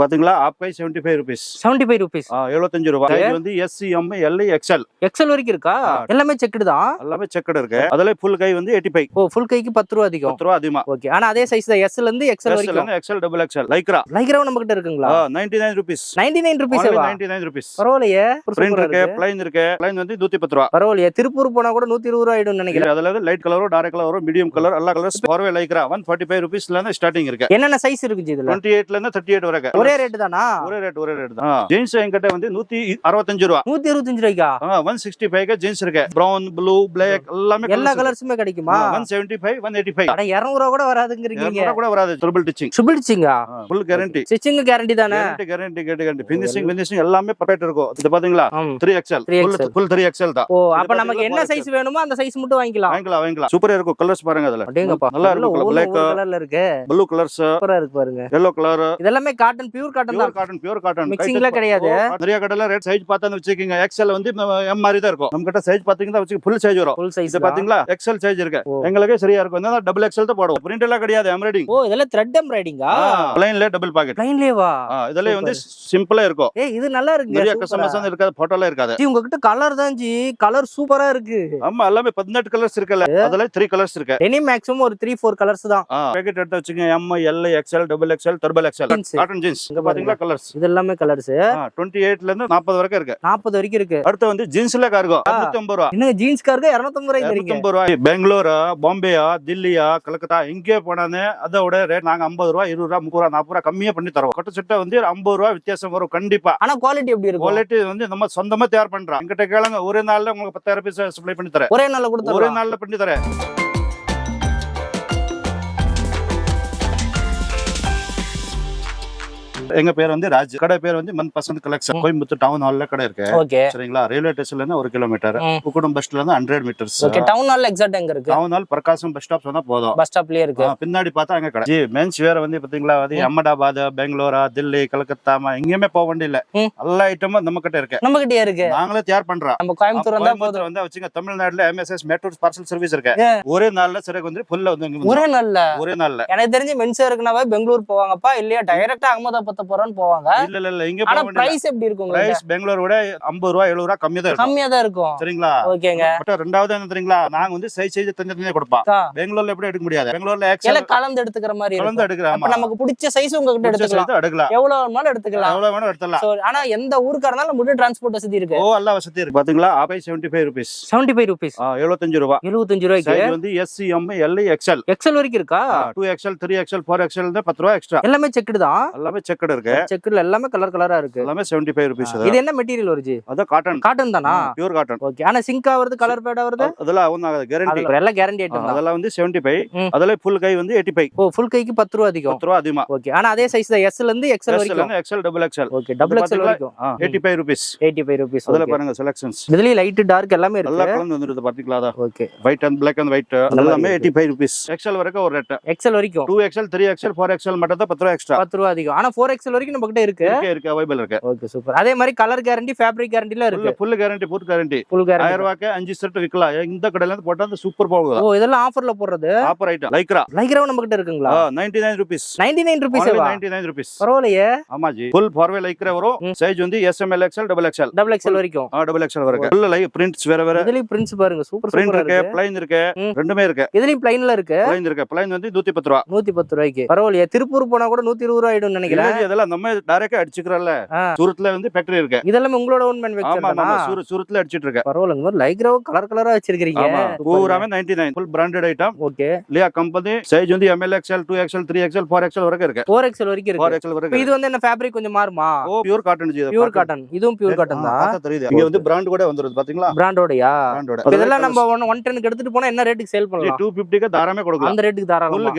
பாத்தீங்களா ஆப் கை 75 rupees. 75 rupees. 75 ரூபாய். இது வந்து S M L XL. XL வரைக்கும் இருக்கா? எல்லாமே செக்குடு தான். எல்லாமே செக்குடு இருக்கு. அதுல ஃபுல் கை வந்து 85. ஓ ஃபுல் கைக்கு 10 ரூபாய் அதிகம். 10 ரூபாய் அதிகமா. ஓகே. ஆனா அதே சைஸ் தான் S ல இருந்து XL வரைக்கும். S ல இருந்து XL double XL லைக்ரா. லைக்ராவும் நம்ம கிட்ட இருக்குங்களா? 99 rupees. 99 rupees. 99 rupees. பரவாயில்லையே. பிரிண்ட் இருக்கு, ப்ளைன் இருக்கு. ப்ளைன் வந்து 110 ரூபாய். பரவாயில்லையே. திருப்பூர் போனா கூட 120 ரூபாய் ஆயிடும் நினைக்கிறேன். அதுல வந்து லைட் கலரோ டார்க் கலரோ மீடியம் கலர் எல்லா கலர்ஸ் பார்வே லைக்ரா 145 rupees ல இருந்து ஸ்டார்டிங் இருக்கு. என்னென்ன சைஸ் இருக்கு இதுல? 28 ல இருந்து 38 வரைக்கும். ஒரே ரேட் தானா? ஒரே ரேட் தான். ஜீன்ஸ் என்கிட்ட வந்து 165 ரூபாய். 165 ரூபாய்க்கா? 165 க்கு ஜீன்ஸ் இருக்கு. பிரவுன், ப்ளூ, பிளாக் எல்லாமே எல்லா கலர்ஸுமே கிடைக்குமா? 175 185. அட 200 ரூபாய் கூட வராதுங்கறீங்க. 200 கூட வராது. Triple stitching. ட்ரிபிள் ஸ்டிச்சிங்கா? Full guarantee. ஸ்டிச்சிங் கேரண்டி தானே? கேரண்டி. ஃபினிஷிங் எல்லாமே பெர்ஃபெக்ட் இருக்கும். இது பாத்தீங்களா? 3XL. ஃபுல் 3XL தான். ஓ அப்ப நமக்கு என்ன சைஸ் வேணுமோ அந்த சைஸ் மட்டும் வாங்கிக்கலாம். சூப்பரா இருக்கும். கலர்ஸ் பாருங்க அதுல. நல்லா இருக்கும். பிளாக் கலர்ல இருக்கு. ப்ளூ கலர்ஸ் சூப்பரா இருக்கு பாருங்க. yellow colour. இதெல்லாம் காட்டன், பியூர் காட்டன் தான். Pure cotton. மிக்சிங்ல கிடையாது. நிறைய கடையில ரேட் சைஸ் பார்த்தான்னு வெச்சீங்க. XL வந்து M மாதிரி தான் இருக்கும். நம்ம கிட்ட சைஸ் பாத்தீங்கன்னா வெச்சு ஃபுல் சைஸ் வரும். Full size. இது பாத்தீங்களா? XL சைஸ் இருக்கு. எங்களுக்கு சரியா இருக்கும். என்னன்னா டபுள் XL தான் போடுவோம். பிரிண்ட் எல்லாம் கிடையாது. எம்ப்ராய்டிங். ஓ இதெல்லாம் த்ரெட் எம்ப்ராய்டிங்கா? ப்ளைன்ல டபுள் பாக்கெட். ப்ளைன்லயே வா. இதெல்லாம் வந்து சிம்பிளா இருக்கும். ஏய் இது நல்லா இருக்கு. நிறைய கஸ்டமைசேஷன் இருக்காது. போட்டோல இருக்காது. ஜி உங்ககிட்ட கலர் தான் ஜி. கலர் சூப்பரா இருக்கு. ஆமா எல்லாமே 18 கலர்ஸ் இருக்குல. அதுல 3 கலர்ஸ் இருக்கு. எனி மேக்ஸிமம் ஒரு 3-4 கலர்ஸ் தான். பாக்கெட் எடுத்து வச்சுங்க. M L XL double XL turbo XL cotton jeans. இங்க பாத்தீங்களா கலர்ஸ். இது எல்லாமே கலர்ஸ். 28 ல இருந்து 40 வரைக்கும் இருக்கு. 40 வரைக்கும் இருக்கு. அடுத்து வந்து ஜீன்ஸ்ல கார்கோ 250 ரூபாய். என்ன ஜீன்ஸ் கார்கோ 250 ரூபாய் தரீங்க? 250 ரூபாய். பெங்களூர், பாம்பேயா, தில்லியா, கல்கத்தா எங்கே போனானே அதோட ரேட் நாங்க 50 ரூபாய், 20 ரூபாய், 30 ரூபாய், 40 ரூபாய் கம்மியா பண்ணி தரோம். கட்ட சட்டை வந்து 50 ரூபாய் வித்தியாசம் வரும் கண்டிப்பா. ஆனா குவாலிட்டி எப்படி இருக்கும்? குவாலிட்டி வந்து நம்ம சொந்தமா தயார் பண்றோம். என்கிட்ட கேளுங்க. ஒரே நாள்ல உங்களுக்கு 10,000 பீஸ் சப்ளை பண்ணி தரேன். ஒரே நாள்ல கொடுத்து ஒரே நாள்ல பண்ணி தரேன். எங்க பேர் வந்து ராஜ். கடை பேர் வந்து மன் பசந்த் கலெக்ஷன். கோயம்புத்தூர் டவுன் ஹால்ல கடை இருக்கு. ஓகே சரிங்களா? ரயில்வே ஸ்டேஷன்ல இருந்து 1 கிலோமீட்டர். உக்குடம் பஸ்ல இருந்து 100 மீட்டர்ஸ். ஓகே டவுன் ஹால்ல எக்ஸாக்ட் எங்க இருக்கு? டவுன் ஹால் பிரகாசம் பஸ் ஸ்டாப் சொன்னா போதும். பஸ் ஸ்டாப்லயே இருக்கு. பின்னாடி பார்த்தா அங்க கடை. ஜி மென்ஸ் வேர் வந்து பாத்தீங்களா? அது அஹமதாபாத், பெங்களூர், தில்லி, கல்கத்தா எங்கேயுமே போக வேண்டிய இல்ல. எல்லா ஐட்டமும் நம்ம கிட்ட இருக்கு. நம்ம கிட்டயே இருக்கு. நாங்களே தயார் பண்றோம். நம்ம கோயம்புத்தூர் வந்தா போதும். வந்து வச்சுங்க. தமிழ்நாட்டுல MSS மெட்ரோ பார்சல் சர்வீஸ் இருக்கு. ஒரே நாள்ல சரக்கு வந்து ஃபுல்லா வந்து ஒரே நாள்ல. எனக்கு தெரிஞ்சு மென்ஸ் வேர்க்குனாவே பெங்களூர் போவாங்கப்பா, இல்லையா டைரக்டா அகமதாபாத் போறான்னு போவாங்க. இல்ல இங்க ஆனா பிரைஸ் எப்படி இருக்கும்? பிரைஸ் பெங்களூர் விட 50 ரூபாய் 70 ரூபாய் கம்மியா தான் இருக்கும். சரிங்களா? ஓகேங்க. பட் ரெண்டாவது என்ன தெரியுங்களா? நாங்க வந்து சைஸ் தனியா கொடுப்போம். பெங்களூர்ல எப்படி எடுக்க முடியாது. பெங்களூர்ல XL கலந்து எடுத்துக்கிற மாதிரி இருக்கும். கலந்து எடுக்கலாம். அப்ப நமக்கு பிடிச்ச சைஸ் உங்ககிட்ட எடுத்துக்கலாம். எவ்வளவு வேணாலும் எடுத்துக்கலாம். ஆனா எந்த ஊருக்கா இருந்தாலும் முடி டிரான்ஸ்போர்ட் வசதி இருக்கு. ஓ எல்லா வசதி இருக்கு. பாத்தீங்களா? App 75 rupees. 75 rupees. 75 ரூபாய். 75 ரூபாய்க்கு. சைஸ் வந்து S M L XL. XL வரைக்கும் இருக்கா? 2XL 3XL 4XL 10 ரூபாய் எக்ஸ்ட்ரா. எல்லாமே செக்குடு தான். எல்லாமே செக்குடு இருக்கு. செக்குல எல்லாமே கலரா இருக்கு. எல்லாமே 75 rupees. இது என்ன மெட்டீரியல் வருது? அது காட்டன். காட்டன் தானா? Pure cotton. ஓகே. ஆனா சிங்க் ஆவறது, கலர் ஃபேட் ஆவறது அதெல்லாம் ஒண்ணு கேரண்டி. எல்லாம் கேரண்டி ஐட்டம் தான். அதெல்லாம் வந்து 75. அதுல ஃபுல் கை வந்து 85. ஓ ஃபுல் கைக்கு 10 ரூபாய் அதிகம். 10 ரூபாய் அதிகமா. ஓகே. ஆனா அதே சைஸ் தான். S ல இருந்து XL வரைக்கும். XL double XL. Okay double XL வரைக்கும் 85 rupees. 85 rupees. அதல பாருங்க செலக்ஷன்ஸ். இதுலயே லைட் டார்க் எல்லாமே இருக்கு. எல்லா கலந்து வந்துருது பாத்தீங்களா? அத. Okay. White and black and white எல்லாமே 85 rupees. XL வரைக்கும் ஒரு ரேட். XL வரைக்கும் 2XL 3XL 4XL மட்டும் தான் 10 ரூபாய் எக்ஸ்ட்ரா. 10 ரூபாய் அதிகம். ஆனா 4XL வரைக்கும் நம்ம கிட்ட இருக்கு. இருக்கு அவைலபிள் இருக்கு. Okay super. அதே மாதிரி கலர் கேரண்டி, ஃபேப்ரிக் கேரண்டில இருக்கு. Full guarantee, full guarantee. 1000 ரூபாய்க்கு 5 செட் விக்கலாம். இந்த கடையில இருந்து போட்டா அந்த சூப்பர் போகுது. ஓ இதெல்லாம் ஆஃபர்ல போறது. Offer item. லைக்ரா நம்ம கிட்ட இருக்குங்களா? 99 rupees. 99 rupees. 99 rupees. பரவாயில்லையே. ஆமா ஜி. ஃபுல் ஃபார்வே லைக்ரா வரும். சைஸ் வந்து S M L XL double XL. double XL வரைக்கும். double XL வரைக்கும். ஃபுல் லைக் பிரிண்ட்ஸ் வேற. இதுலயும் பிரிண்ட்ஸ் பாருங்க. சூப்பர் பிரிண்ட் இருக்கு, ப்ளைன் இருக்கு. ரெண்டுமே இருக்கு. இதுலயும் ப்ளைன்ல இருக்கு. ப்ளைன் இருக்கு. ப்ளைன் வந்து 110 ரூபாய். 110 ரூபாய்க்கு. பரவாயில்லையே. திருப்பூர் போனா கூட 120 ரூபாய் ஆயிடும் நினைக்கிறேன். இதெல்லாம் நம்ம டைரக்டா அடிச்சுக்கறல. சூரத்ல வந்து ஃபேக்டரி இருக்கு. இதெல்லாம் உங்களோட ஓன் மேனுஃபேக்சர் தானா? ஆமா சூரத்ல அடிச்சிட்டு இருக்கு. பரவாயில்லைங்க. ஒரு லைக்ரா கலரா வச்சிருக்கீங்க. பூராமே 99. Full branded item. ஓகே. லியா கம்பெனி. சைஸ் வந்து ML XL 2XL 3XL 4XL வரைக்கும் இருக்கு. 4XL வரைக்கும் இருக்கு. 4XL வரைக்கும். இது வந்து என்ன ஃபேப்ரிக் கொஞ்சம் மாறுமா? ஓ பியூர் காட்டன் ஜி. Pure cotton. இதுவும் பியூர் காட்டன் தான். பார்த்தா தெரியுது. இங்க வந்து பிராண்ட் கூட வந்துருது பாத்தீங்களா? பிராண்டோடயா? பிராண்டோட. இதெல்லாம் நம்ம 110 க்கு எடுத்துட்டு போனா என்ன ரேட்டுக்கு சேல் பண்ணலாம்? 250 க்கு தாராளமா கொடுக்கலாம். அந்த ரேட்டுக்கு தாராளமா. ஃபுல்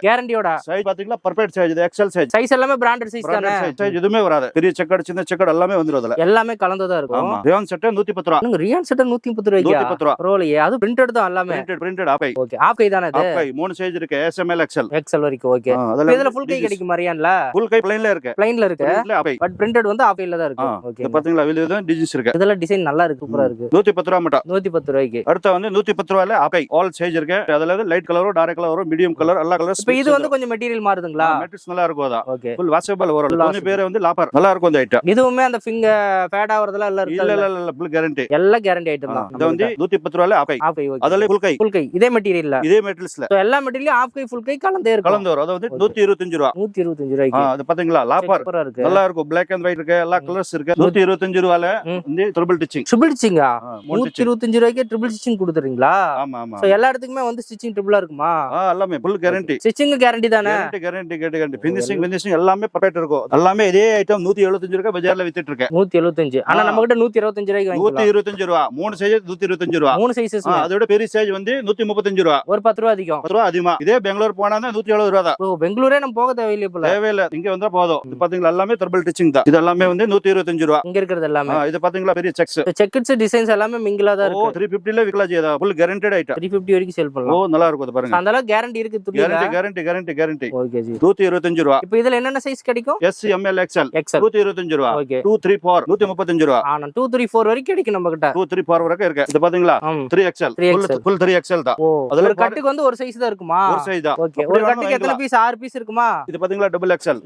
கேரண்டியோட. சைஸ் பாத்தீங்களா? Perfect size. இது XL சைஸ். சைஸ் எல்லாமே பிராண்டட் சைஸ் தானே? சைஸ் எதுமே வராது. பெரிய செக்கட், சின்ன செக்கட் எல்லாமே வந்துரும் அதுல. எல்லாமே கலந்ததா இருக்கும். ஆமா. ரியான் செட் 110 ரூபாய். நீங்க ரியான் செட் 130 ரூபாய்க்கு. 110 ரூபாய். பரவாயில்லையே. அது பிரிண்டட் தான் எல்லாமே. பிரிண்டட் ஆப் கை. ஓகே. ஆப் கை தானே இது? ஆப் கை 3 சைஸ் இருக்கு. S M L XL. XL வரைக்கும். ஓகே. இதுல ஃபுல் கை கிடைக்குமா ரியான்ல? ஃபுல் கை ப்ளைன்ல இருக்கு. ப்ளைன்ல இருக்கு. பட் பிரிண்டட் வந்து ஆப் கைல தான் இருக்கு. ஓகே. பாத்தீங்களா? இதுல டிசைன்ஸ் இருக்கு. இதெல்லாம் டிசைன் நல்லா இருக்கு. சூப்பரா இருக்கு. 110 ரூபாய் மட்டும். 110 ரூபாய்க்கு. அடுத்து வந்து 110 ரூபாயில ஆப் கை ஆல் சைஸ் இருக்கு. அதுல வந்து லைட் கலரோ டார்க் கலரோ மீடியம் கலர் எல்லா கலர்ஸ். இப்போ இது வந்து கொஞ்சம் மெட்டீரியல் மாறுதுங்களா? மெட்டீரியல் நல்லா இருக்கும். அத. ஓகே. ஃபுல் வாஷ் வாஷபிள் வரும். துணி பேரு வந்து லாப்பர், நல்லா இருக்கும் இந்த ஐட்டம். இதுவுமே அந்த ஃபிங்கர் ஃபேட் ஆவறதெல்லாம் எல்லாம் இருக்கு. இல்ல ஃபுல் கேரண்டி, எல்லாம் கேரண்டி ஐட்டம் தான். இது வந்து 110 ரூபாயில ஆஃப் கை. அதல ஃபுல் கை இதே மெட்டீரியல்ல, இதே மெட்டீரியல்ஸ்ல சோ எல்லா மெட்டீரியலும் ஆஃப் கை ஃபுல் கை கலந்தே இருக்கு. கலந்து வரும். அது வந்து 125 ரூபாய். 125 ரூபாய்க்கு. அது பாத்தீங்களா லாப்பர் நல்லா இருக்கும். Black and white இருக்கு, எல்லா கலர்ஸ் இருக்கு. 125 ரூபாயில வந்து ட்ரிபிள் ஸ்டிச்சிங். 125 ரூபாய்க்கு ட்ரிபிள் ஸ்டிச்சிங் கொடுத்துறீங்களா? ஆமா ஆமா. சோ எல்லா இடத்துக்குமே வந்து ஸ்டிச்சிங் ட்ரிபிளா இருக்குமா? எல்லாமே ஃபுல் கேரண்டி. ஸ்டிச்சிங் கேரண்டி தானே? கேரண்டி. ஃபினிஷிங் எல்லாமே பெர்ஃபெக்ட் இருக்கும். எல்லாமே இதே ஐட்டம் 175 ரூபாய் பஜார்ல வித்துட்டு இருக்கு. 175. ஆனா நம்ம கிட்ட 125 ரூபாய்க்கு வாங்கிக்கலாம். 125 ரூபாய். 3 சைஸ் 125 ரூபாய். 3 சைஸஸ். அதோட பெரிய சைஸ் வந்து 135 ரூபாய். ஒரு 10 ரூபாய் அதிகம். 10 ரூபாய் அதிகமா. இதே பெங்களூர் போனா 170 ரூபாய் தான். ஓ, பெங்களூரே நம்ம போக தேவையில்லை போல. தேவையில்லை, இங்க வந்தா போதும். இது பாத்தீங்களா எல்லாமே ட்ரிபிள் ஸ்டிச்சிங் தான். இது எல்லாமே வந்து 125 ரூபாய். இங்க இருக்கிறது எல்லாமே. இது பாத்தீங்களா பெரிய செக்ஸ். செக்ஸ் டிசைன்ஸ் எல்லாமே மிங்கிலா தான் இருக்கு. 350 ல விக்கலாஜி. அது ஃபுல் கேரண்டட் ஐட்டம். 350 வரைக்கும் சேல் பண்ணலாம். ஓ, நல்லா இருக்கும். அது பாருங்க. அந்த அளவுக்கு கேரண்டி இருக்கு துணில. கேரண்டி. Okay G. 125 ரூபாய். இப்போ இதுல என்னென்ன சைஸ் கிடைக்கும்? S M L XL 125 ரூபாய். ஓகே. 2 3 4 135 ரூபாய். ஆனா 2 3 4 வரைக்கும் கிடைக்கும் நம்ம கிட்ட. 2 3 4 வரைக்கும் இருக்கு. இது பாத்தீங்களா 3XL. ஃபுல் 3XL தான். அதுல ஒரு கட்டுக்கு வந்து ஒரு சைஸ் தான் இருக்குமா? ஒரு சைஸ் தான். ஓகே. ஒரு கட்டுக்கு எத்தனை பீஸ்? 6 பீஸ் இருக்குமா? இது பாத்தீங்களா டபுள் XL.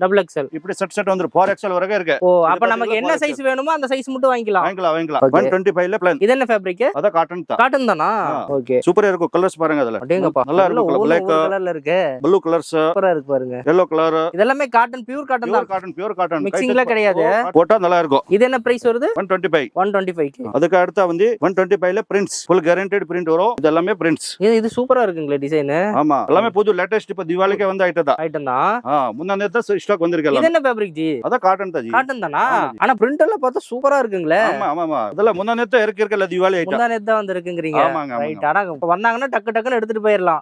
இப்படி செட் வந்து 4XL வரைக்கும் இருக்கு. ஓ, அப்ப நமக்கு என்ன சைஸ் வேணுமோ அந்த சைஸ் மட்டும் வாங்கிக்கலாம். 125 ல பிளான். இது என்ன ஃபேப்ரிக்? அத காட்டன் தான். காட்டன் தானா? ஓகே. சூப்பரா இருக்கும். கலர்ஸ் பாருங்க அதுல. அடேங்கப்பா. நல்லா இருக்கும். Black கலர்ல இருக்கு. ப்ளூ கலர்ஸ் சூப்பரா இருக்கு பாருங்க. yellow colour. இதெல்லாம் காட்டன், பியூர் காட்டன் தான். Pure cotton. மிக்சிங்ல கிடையாது. போட்டா நல்லா இருக்கும். இது என்ன பிரைஸ் வருது? 125. 125. அதுக்கு அடுத்து வந்து 125 ல பிரிண்ட்ஸ். ஃபுல் கேரண்டட் பிரிண்ட் வரும். இது எல்லாமே பிரிண்ட்ஸ். இது சூப்பரா இருக்குங்களே டிசைன். ஆமா, எல்லாமே புது லேட்டஸ்ட் இப்ப தீபாவளிக்கு வந்து ஐட்டம் தான். முன்ன நேத்து ஸ்டாக் வந்திருக்கு. இது என்ன ஃபேப்ரிக் ஜி? அத காட்டன் தான் ஜி. காட்டன் தானா? ஆனா பிரிண்ட் எல்லாம் பார்த்தா சூப்பரா இருக்குங்களே. ஆமா. அதெல்லாம் முன்ன நேத்து இருக்கல தீபாவளி ஐட்டம். முன்ன நேத்து தான் வந்திருக்குங்கறீங்க. ரைட். ஆனா வந்தாங்கன்னா டக்குன்னு எடுத்துட்டு போயிரலாம்.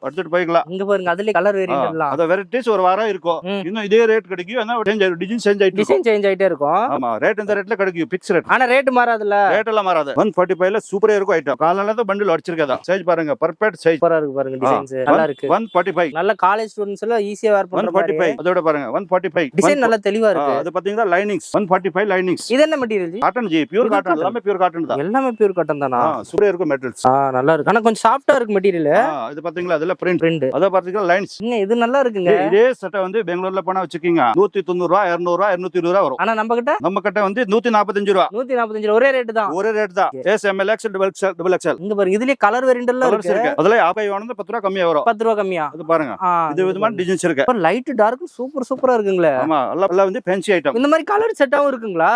இங்க பாருங்க, அதுல கலர் வேரியன்ட் எல்லாம். அத வெரைட்டிஸ் ஒரு வாரம் இருக்கும். இன்னும் இதே ரேட் கிடைக்கும். ஆனா டிசைன் சேஞ்ச் ஆயிட்டே இருக்கும். ஆமா, ரேட் இந்த ரேட்ல கிடைக்கும். Fix rate. ஆனா ரேட் மாறாதுல. ரேட் எல்லாம் மாறாது. 145 ல சூப்பரா இருக்கும் ஐட்டம். காலையில தான் பண்டில் அடிச்சிருக்கதா. சைஸ் பாருங்க, பெர்ஃபெக்ட் சைஸ். சூப்பரா இருக்கு பாருங்க. டிசைன்ஸ் நல்லா இருக்கு. 145. நல்ல காலேஜ் ஸ்டூடண்ட்ஸ் எல்லாம் ஈஸியா வேர் பண்ற மாதிரி. 145. அதோட பாருங்க 145. டிசைன் நல்லா தெளிவா இருக்கு. அது பாத்தீங்கன்னா லைனிங்ஸ். 145 லைனிங்ஸ். இது என்ன மெட்டீரியல் ஜி? காட்டன் ஜி. Pure cotton. எல்லாமே பியூர் காட்டன் தான். எல்லாமே பியூர் காட்டன் தானா? சூப்பரா இருக்கும் மெட்டீரியல்ஸ். நல்லா இருக்கு. ஆனா கொஞ்சம் சாஃப்ட்டா இருக்கு மெட்டீரியல். இது பாத்தீங்களா அதுல பிரிண்ட். அத பாத்தீங்கன்னா லைன்ஸ். இது நல்லா இருக்குங்க. இதே சட்டை வந்து பெங்களூர்ல போனா வச்சுக்கீங்க 190 ரூபாய், 200 ரூபாய், 220 ரூபாய் வரும். ஆனா நம்ம கிட்ட வந்து 145 ரூபாய். 145 ஒரே ரேட் தான். S M L XL double XL. இங்க பாருங்க, இதுலயே கலர் வேரியன்ட் எல்லாம் இருக்கு. அதுல ஆபை வாங்குறது 10 ரூபாய் கம்மியா வரும். 10 ரூபாய் கம்மியா. அது பாருங்க. இது விதமான டிசைன்ஸ் இருக்கு. லைட் டார்க் சூப்பரா இருக்குங்களே. ஆமா, எல்லாம் வந்து ஃபேன்சி ஐட்டம். இந்த மாதிரி கலர் செட்டாவும் இருக்குங்களா?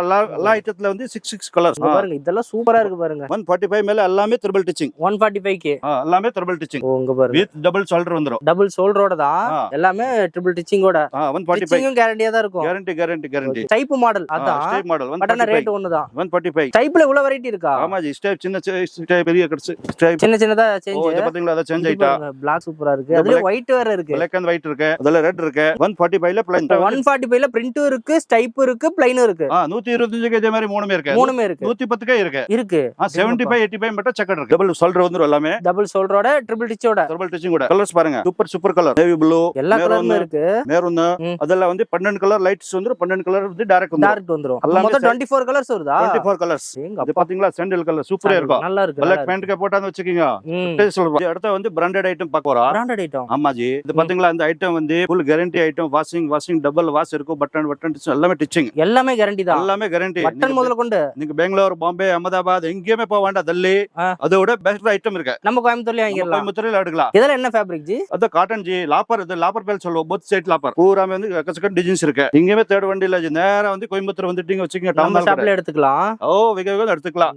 எல்லா ஐட்டத்துல வந்து 6 கலர்ஸ். பாருங்க, இதெல்லாம் சூப்பரா இருக்கு பாருங்க. 145 மேல எல்லாமே ட்ரிபிள் ஸ்டிச்சிங். 145 கே எல்லாமே ட்ரிபிள் ஸ்டிச்சிங். இங்க பாருங்க, வித் டபுள் ஷோல்டர் வந்துரும். டபுள் ஷோல்டரோட தான் எல்லாமே ட்ரிபிள் ஸ்டிச்சிங்கோட. 145 கேரண்டியா தான் இருக்கும். கேரண்டி. டைப் மாடல் அதான். Type model. பட் ஆனா ரேட் ஒண்ணுதான். 145. டைப்ல இவ்வளவு வெரைட்டி இருக்கா? ஆமா ஜி. ஸ்டைப் சின்ன ஸ்டைப் பெரிய ஸ்டைப் சின்னதா சேஞ்ச். இது பாத்தீங்களா அத சேஞ்ச் ஆயிட்டா. Black சூப்பரா இருக்கு. அதுல ஒயிட் வேற இருக்கு. Black and white இருக்கு. அதுல ரெட் இருக்கு. 145 ல plain. 145 ல பிரிண்ட் இருக்கு, ஸ்டைப் இருக்கு, பிளைனும் இருக்கு. 125 க்கு இதே மாதிரி மூணுமே இருக்கு. 110 க்கு இருக்கு. 75 85 மட்டும் செக்கட் இருக்கு. டபுள் ஷோல்டர் வந்துரும் எல்லாமே. டபுள் ஷோல்டரோட ட்ரிபிள் ஸ்டிச்சோட. கலர்ஸ் பாருங்க. Super colour. Navy blue. எல்லா கலரும் இருக்கு. மெரூன். அதெல்லாம் வந்து 12 கலர் லைட்ஸ் வந்துரும். 12 கலர் வந்து டைரக்ட் வந்துரும். மொத்தம் 24 கலர்ஸ் வருதா? 24 கலர்ஸ். இது பாத்தீங்களா சாண்டல் கலர் சூப்பரா இருக்கும். நல்லா இருக்கு. Black pant க்கு போட்டான்னு வெச்சுக்கீங்க. அடுத்து வந்து பிராண்டட் ஐட்டம் பார்க்க போறோம். Branded item. ஆமா ஜி. இது பாத்தீங்களா இந்த ஐட்டம் வந்து full guarantee item. Washing double wash இருக்கும். பட்டன் எல்லாமே டிச்சிங். எல்லாமே கேரண்டி தான். எல்லாமே கேரண்டி. பட்டன் முதல்ல கொண்டு நீங்க பெங்களூர், பாம்பே, அகமதாபாத் எங்கேயுமே போக வேண்டாம். டெல்லி அதோட பெஸ்ட் ஐட்டம் இருக்கு. நம்ம கோயம்புத்தூர்ல வாங்கிடலாம். கோயம்புத்தூர்ல எடுக்கலாம். இதெல்லாம் என்ன ஃபேப்ரிக் ஜி? அது காட்டன் ஜி. லாப்பர். இது லாப்பர் பேல் சொல்லுவோம். போத் சைடு லாப்பர். பூராமே வந்து கசக்கன் டிசைன்ஸ் இருக்கு. இங்கேயுமே தேட வண்டியில நேரா வந்து கோயம்புத்தூர் வந்துட்டீங்க வச்சுக்கீங்க. நம்ம ஷாப்ல எடுத்துக்கலாம். வெக எடுத்துக்கலாம்.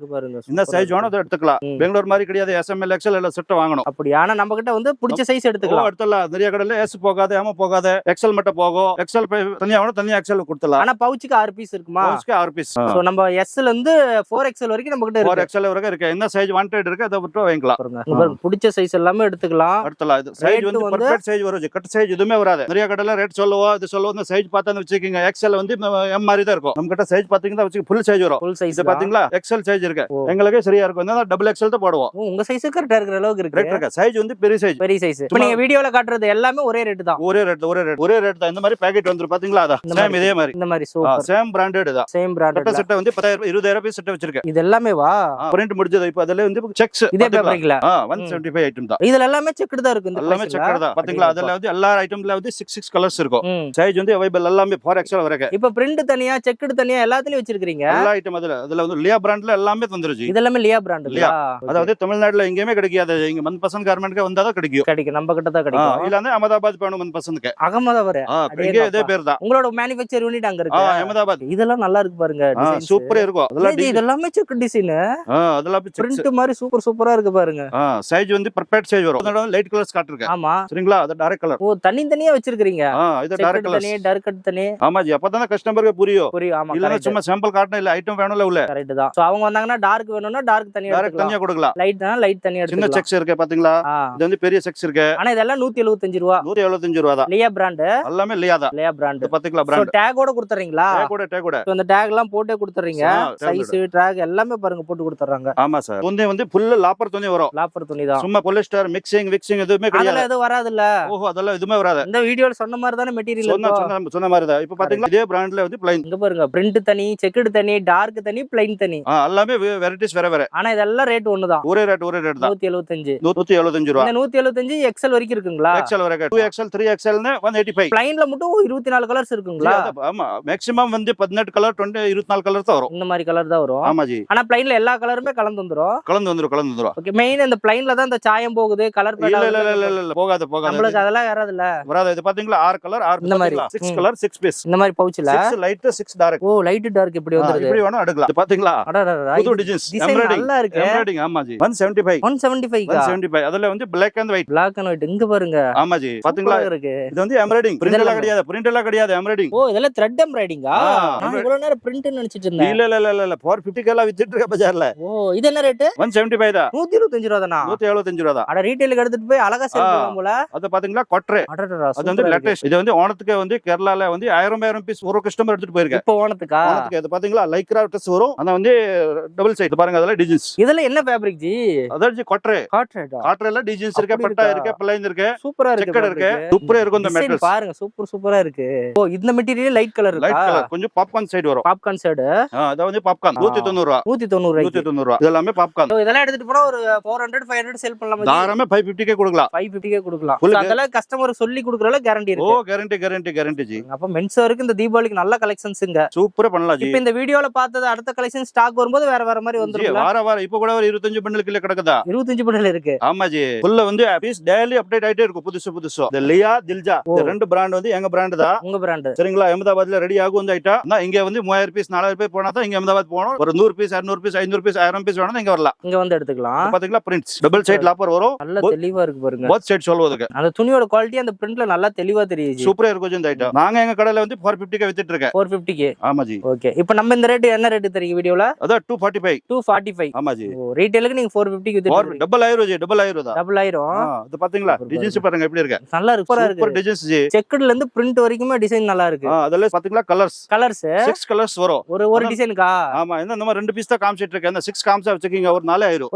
இந்த சைஸ் வேணும் அதை எடுத்துக்கலாம். பெங்களூர் மாதிரி கிடையாது. SML XL எல்லாம் செட் வாங்கணும். அப்படி. ஆனா நம்ம கிட்ட வந்து பிடிச்ச சைஸ் எடுத்துக்கலாம். எடுத்துலாம். நிறைய கடையில S போகாது, M போகாது, XL மட்டும் போகும். XL தனியா வேணும், தனியா XL கொடுத்துலாம். ஆனா பவுச்சுக்கு 6 பீஸ் இருக்குமா? பவுச்சுக்கு 6 பீஸ். சோ நம்ம S ல இருந்து 4XL வரைக்கும் நம்ம கிட்ட இருக்கு. 4XL வரைக்கும் இருக்கு. என்ன சைஸ் வாண்டட் இருக்கு அதை விட்டு வாங்கிக்கலாம். உங்களுக்கு பிடிச்ச சைஸ் எல்லாமே எடுத்துக்கலாம். இது சைஸ் வந்து பெர்ஃபெக்ட் சைஸ் வரும். கட் சைஸ் எதுவுமே வராது. நிறைய கடையில ரேட் சொல்லுவோம். இது சொல்லுவோம். இந்த சைஸ் பார்த்தான்னு வெச்சுக்கீங்க. XL வந்து M மாதிரி தான் இருக்கும். நம்ம கிட்ட சைஸ் பாத்தீங்கன்னா வெச்சு ஃபுல் சைஸ் வரும். ஃபுல் சைஸ் பாத்தீங்களா? XL சைஸ் இருக்கு. எங்களுக்கு சரியா இருக்கும். என்ன டபுள் XL தான் போடுவோம். உங்க சைஸ் கரெக்ட்டா இருக்கிற அளவுக்கு இருக்கு. சைஸ் வந்து பெரிய சைஸ். இப்போ நீங்க வீடியோல காட்டுறது எல்லாமே ஒரே ரேட் தான். ஒரே ரேட் தான். இந்த மாதிரி பாக்கெட் வந்துரும் பாத்தீங்களா? அத சேம் இதே மாதிரி. இந்த மாதிரி சூப்பர். சேம் பிராண்டட் தான். Same branded. செட் வந்து 10000 20000 பீஸ் செட் வச்சிருக்கேன். இது எல்லாமே வா பிரிண்ட் முடிஞ்சது. இப்போ அதல வந்து செக்ஸ் இதே ஃபேப்ரிக்ல 175 ஐட்டம் தான். இதுல எல்லாமே செக்டு தான் இருக்கு. இந்த எல்லாமே செக்டு தான். பாத்தீங்களா? அதல வந்து எல்லா ஐட்டம்ல வந்து 6 கலர்ஸ் இருக்கும். சைஸ் வந்து வந்து அவைலபிள் எல்லாமே 4XL வரைக்கும். இப்ப பிரிண்ட் தனியா செக்குடு தனியா எல்லாத்துலயும் வச்சிருக்கீங்க. எல்லா ஐட்டம் அதுல வந்து லியா பிராண்ட்ல எல்லாமே வந்துருச்சு. இதெல்லாம் லியா பிராண்ட் இல்லையா? அதாவது தமிழ்நாட்டுல எங்கேயுமே கிடைக்காது. இங்க மன்பசந்த் கார்மெண்ட்க்கு வந்தாதான் கிடைக்கும். நம்ம கிட்ட தான் கிடைக்கும். இல்ல அகமதாபாத் போணும் மன்பசந்த்க்கு. அகமதாபாத் இங்க இதே பேர் தான். உங்களோட மேனுஃபேக்சர் யூனிட் அங்க இருக்கு. அகமதாபாத். இதெல்லாம் நல்லா இருக்கு பாருங்க. சூப்பரா இருக்கும். இதெல்லாம் செக் டிசைன். அதெல்லாம் பிரிண்ட் மாதிரி சூப்பரா இருக்கு பாருங்க. சைஸ் வந்து பெர்ஃபெக்ட் சைஸ் வரும். அதோட லைட் கலர்ஸ் காட்டுங்க. ஆமா சரிங்களா? அது டார்க் கலர். ஓ தனியா வச்சிருக்கீங்க. இது டார்க் கலர். டார்க் கட் தனி. ஆமா ஜி, அப்பதான் கஸ்டமருக்கு புரியும். ஆமா. இல்ல சும்மா சாம்பிள் காட்டணும், இல்ல ஐட்டம் வேணும்ல உள்ள. கரெக்ட் தான். சோ அவங்க வந்தாங்கன்னா டார்க் வேணும்னா டார்க் தனியா எடுத்துக்கலாம். டார்க் தனியா கொடுக்கலாம். லைட்னா லைட் தனியா எடுத்துக்கலாம். சின்ன செக்ஸ் இருக்கு பாத்தீங்களா? இது வந்து பெரிய செக்ஸ் இருக்கு. ஆனா இதெல்லாம் 175 ரூபாய். 175 ரூபாய் தான். லியா பிராண்ட். எல்லாமே லியா தான். லியா பிராண்ட். பாத்தீங்களா பிராண்ட். சோ டேகோட கொடுத்துறீங்களா? டேகோட. சோ அந்த டேக் எல்லாம் போட்டே கொடுத்துறீங்க. சைஸ் டேக் எல்லாமே பாருங்க போட்டு கொடுத்துறாங்க. ஆமா சார். துணி வந்து full லாப்பர் துணி வரும். லாப்பர் துணி தான். சும்மா பாலிஸ்டர் மிக்சிங் எதுவுமே கிடையாது. அதெல்லாம் எதுவும் வராது இல்ல. ஓஹோ, அதெல்லாம் எதுவுமே வராது. இந்த வீடியோல சொன்ன மாதிரி தான மெட்டீரியல் இருக்கும். சொன்ன மாதிரி தான். இப்போ பாத்தீங்களா இதே பிராண்ட்ல வந்து ப்ளைன். இங்க பாருங்க பிரிண்ட் தனி, செக்குடு தனி, டார்க் தனி, ப்ளைன் தனி. எல்லாமே வெரைட்டிஸ் வேற. ஆனா இதெல்லாம் ரேட் ஒண்ணுதான். ஒரே ரேட் தான். 175. 175 ரூபாய். இந்த 175 எக்ஸ்எல் வரைக்கும் இருக்குங்களா? எக்ஸ்எல் வரைக்கும் 2XL 3XL னு 185. ப்ளைன்ல மட்டும் 24 கலர்ஸ் இருக்குங்களா? ஆமா, மேக்ஸिमम வந்து 18 கலர் 24 கலர் தான் வரும். இந்த மாதிரி கலர் தான் வரும். ஆமா ஜி. ஆனா ப்ளைன்ல எல்லா கலருமே கலந்து வந்துரும். ஓகே, மெயின் இந்த ப்ளைன்ல தான் இந்த சாயம் போகுது, கலர் பேட். இல்ல போகாது. நமக்கு அதெல்லாம் வராது. இது பாத்தீங்களா 6 கலர் 6 இந்த மாதிரி 6 கலர் 6 பீஸ். இந்த மாதிரி பவுச்ல 6 லைட் 6 டார்க். ஓ லைட் டார்க் இப்படி வந்துருது. இப்படி வேணா எடுக்கலாம். இது பாத்தீங்களா? புது டிசைன்ஸ் எம்ப்ராய்டிங். நல்லா இருக்கு. எம்ப்ராய்டிங். ஆமா ஜி. 175 அதுல வந்து black and white. இங்க பாருங்க. ஆமா ஜி, பாத்தீங்களா? இது வந்து எம்ப்ராய்டிங். பிரிண்ட் எல்லாம் கிடையாது எம்ப்ராய்டிங். ஓ இதெல்லாம் த்ரெட் எம்ப்ராய்டிங்கா? நான் இவ்வளவு நேரம் பிரிண்ட் நினைச்சிட்டு இருந்தேன். இல்ல 450 கெல்லாம் வித்துட்டு இருக்க பஜார்ல. ஓ இது என்ன ரேட்? 175 தான். 125 ரூபாய் தானா? 175 ரூபாய் தான். அட ரீட்டைலுக்கு எடுத்துட்டு போய் அழகா சேல் பண்ணுவாங்க போல. அது பாத்தீங்களா கொட்ரே. அது வந்து லேட்டஸ்ட். இது வந்து ஓணத்துக்கு வந்து கேரளால வந்து 1000 பீஸ் ஒரு கஸ்டமர் எடுத்துட்டு போயிருக்காங்க. இப்போ ஓணத்துக்கு இது பாத்தீங்களா லைக்ரா ட்ரெஸ் வரும். அத வந்து டபுள் சைடு பாருங்க. அதெல்லாம் டிசைன்ஸ். இதெல்லாம் என்ன ஃபேப்ரிக் ஜி? அதான் ஜி காட்ரேல டிசைன்ஸ் இருக்கு, பட்டா இருக்கு, பிளைன் இருக்கு, சூப்பரா இருக்கு. செக்கட் இருக்கு. சூப்பரா இருக்கும் இந்த மெட்டீரியல். பாருங்க சூப்பரா இருக்கு. ஓ இந்த மெட்டீரியல் லைட் கலர் இருக்கா? கொஞ்சம் பாப்கார்ன் சைடு வரும். Popcorn side. அத வந்து பாப்கார்ன் 190 ரூபாய். 190 ரூபாய். இதெல்லாம் பாப்கார்ன். இதெல்லாம் எடுத்துட்டு போனா ஒரு 400 500 சேல் பண்ணலாம். தாராளமா 550 கே கொடுக்கலாம். 550 கே கொடுக்கலாம். அதெல்லாம் கஸ்டமர் சொல்லி கொடுக்கறல கேரண்டி இருக்கு. ஓ கேரண்டி ஜி. அப்ப மென்ஸ் வரைக்கும் இந்த தீபாவளிக்கு நல்ல கலெக்ஷன்ஸ்ங்க. சூப்பரா பண்ணலாம் ஜி. இப்போ இந்த வீடியோல பார்த்தது அடுத்த கலெக்ஷன் ஸ்டாக் வரும்போது வேற மாதிரி வந்துரும். வார இப்போ கூட ஒரு 25 பண்டல் கிட்ட கிடக்குதா? 25 பண்டல் இருக்கு. ஆமா ஜி. ஃபுல்ல வந்து பீஸ் டெய்லி அப்டேட் ஆயிட்டே இருக்கும் புதுசு. இந்த லியா தில்ஜா இந்த ரெண்டு பிராண்ட் வந்து எங்க பிராண்ட் தான். உங்க பிராண்ட். சரிங்களா? அகமதாபாத்ல ரெடி ஆகும் வந்து ஐட்டா. இங்க வந்து 3000 பீஸ் 4000 பீஸ் போனா தான் இங்க அகமதாபாத் போணும். ஒரு 100 பீஸ் 200 பீஸ் 500 பீஸ் 1000 பீஸ் வேணும்னா இங்க வரலாம். இங்க வந்து எடுத்துக்கலாம். பாத்தீங்களா பிரிண்ட்ஸ் டபுள் சைடு லாப்பர் வரும். நல்ல தெளிவா இருக்கு பாருங்க. போத் சைடு சொல்வதுக்கு. அந்த துணியோட குவாலிட்டி அந்த பிரிண்ட்ல நல்லா தெளிவா தெரியுது. சூப்பரா இருக்கும் இந்த ஐட்டம். நாங்க எங்க கடையில வந்து 450 க்கு வித்துட்டு இருக்கேன். 450 க்கு. ஆமா ஜி. ஓகே. இப்போ நம்ம இந்த ரேட் என்ன ரேட் தெரியும் வீடியோல? அத 245. ஆமா ஜி. ரீட்டைலுக்கு நீங்க 450 க்கு வித்துட்டு. டபுள் ஆயிரம் ஜி. டபுள் ஆயிரம். இது பாத்தீங்களா? டிசைன்ஸ் பாருங்க எப்படி இருக்கு. நல்லா இருக்கு. Super designs G. செக்குட்ல இருந்து பிரிண்ட் வரைக்குமே டிசைன் நல்லா இருக்கு. அதெல்லாம் பாத்தீங்களா கலர்ஸ் 6 கலர்ஸ் வரும். ஒரு டிசைனுக்கா? ஆமா, இந்த நம்ம 2 பீஸ் தான் காமிச்சிட்டு இருக்கேன். அந்த 6 காமிச்சா வச்சுக்கீங்க ஒரு நாள் ஆயிரும்.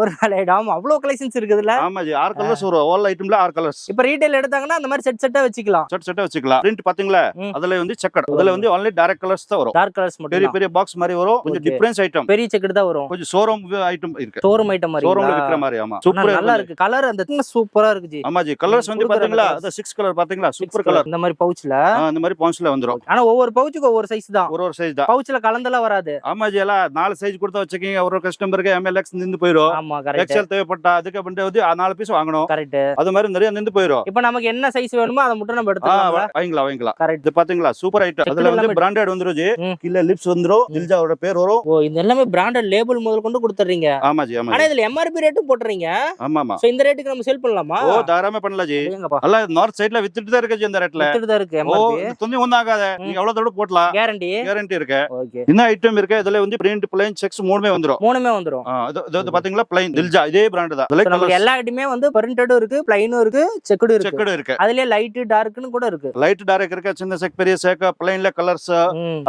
ஆமா அவ்வளவு கலெக்ஷன்ஸ் இருக்குதுல. ஆமா ஜி. 6 கலர்ஸ் வரும். ஆல் ஐட்டம்ல 6 கலர்ஸ். இப்போ ரீட்டைல் எடுத்தாங்கன்னா அந்த மாதிரி செட்டா வச்சுக்கலாம். செட்டா வச்சுக்கலாம். பிரிண்ட் பாத்தீங்களா? அதுல வந்து செக்கட். அதுல வந்து only டார்க் கலர்ஸ் தான் வரும். டார்க் கலர்ஸ் மட்டும். பெரிய பாக்ஸ் மாதிரி வரும். கொஞ்சம் டிஃபரன்ஸ் ஐட்டம். பெரிய செக்கட் தான் வரும். கொஞ்சம் ஷோரூம் ஐட்டம் இருக்கு. ஷோரூம் ஐட்டம் மாதிரி. ஷோரூம்ல விக்கிற மாதிரி. ஆமா சூப்பரா நல்லா இருக்கு. கலர் அந்த சூப்பரா இருக்கு ஜி. ஆமா ஜி. கலர்ஸ் வந்து பாத்தீங்களா? அது 6 கலர் பாத்தீங்களா? Super colour. இந்த மாதிரி பவுச்ல. இந்த மாதிரி பவுச்ல வந்துரும். ஆனா ஒவ்வொரு பவுச்சுக்கு ஒவ்வொரு சைஸ் தான். ஒரு சைஸ் தான். பவுச்ல கலந்தெல்லாம் வராது. ஆமா ஜி. எல்லாம் 4 சைஸ் கொடுத்தா வச்சுக்கீங்க. ஒரு கஸ்டமருக்கு MLX நின்னு போயிடும். ஆமா கரெக்ட். XL தேவைப்பட்டா அதுக்கு வந்து 4 பீஸ் வாங்கணும். கரெக்ட். அது மாதிரி நிறைய நின்னு போயிடும். இப்போ நமக்கு என்ன சைஸ் வேணுமோ அதை மட்டும் நம்ம எடுத்துக்கலாம். வாங்கிக்கலாம். கரெக்ட். இது பாத்தீங்களா? Super item. அதுல வந்து பிராண்டட் வந்துரும் ஜி. கீழ லிப்ஸ் வந்துரும். தில்ஜாவோட பேர் வரும். ஓ இது எல்லாமே பிராண்டட் லேபிள் முதல் கொண்டு கொடுத்துறீங்க. ஆமா ஜி. ஆமா. ஆனா இதுல MRP ரேட்டும் போட்றீங்க. ஆமா. சோ இந்த ரேட்டுக்கு நம்ம சேல் பண்ணலாமா? ஓ தாராளமா பண்ணலாம் ஜி. அல்ல நார்த் சைடுல வித்துட்டு தான் இருக்கு ஜி. இந்த ரேட்ல வித்துட்டு தான் இருக்கு MRP. ஓ துணி ஒண்ணு ஆகாத. நீங்க எவ்வளவு தடவை போடலாம். கேரண்டி இருக்கு. ஓகே. இந்த ஐட்டம் இருக்கு. இதுல வந்து பிரிண்ட் பிளைன் செக்ஸ் மூணுமே வந்துரும். இது பாத்தீங்களா பிளைன் தில்ஜா இதே பிராண்ட் தான். நமக்கு எல்லா ஐட்டமே வந்து பிரிண்டடும் இருக்கு, பிளைனும் இருக்கு, செக்குடும் இருக்கு. அதுல லைட் டார்க்னு கூட இருக்கு. லைட் டார்க் இருக்கு. சின்ன செக் பெரிய செக் பிளைன்ல கலர்ஸ்